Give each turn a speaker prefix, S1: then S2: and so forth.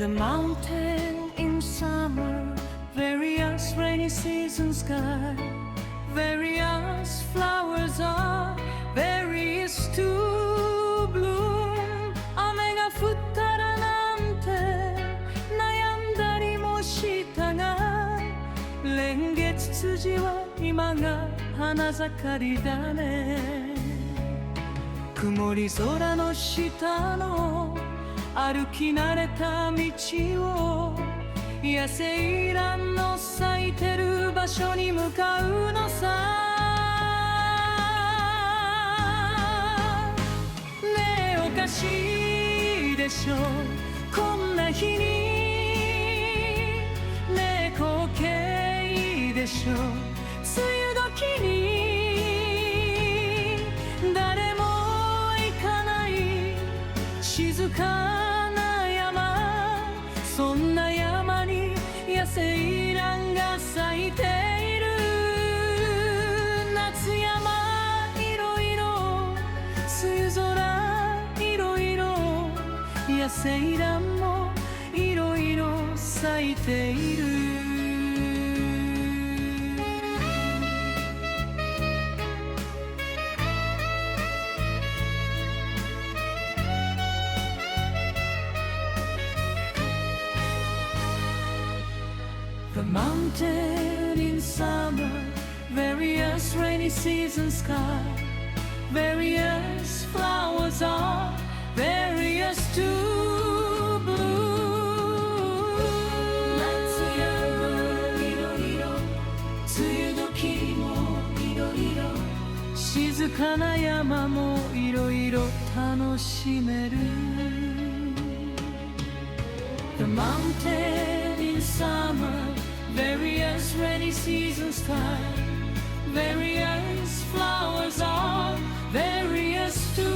S1: The mountain in summer, various rainy season sky, various flowers are various to bloom. 雨が降ったらなんて悩んだりもしたが、レンゲツツジは今が花盛りだね。曇り空の下の歩き慣れた道を、野生蘭の咲いてる場所に向かうのさ。ねえおかしいでしょこんな日に。ねえ光景でしょ梅雨時に。誰も行かない静かな山、そんな山に野生蘭が咲いている。夏山いろいろ、梅雨空いろいろ、野生蘭もいろいろ咲いている。The mountain in summer, various rainy season sky, various flowers are various to bloom. 夏山いろいろ、梅雨時もいろいろ、静かな山もいろいろ楽しめる。The mountain in summer, various rainy season sky, various flowers are various too.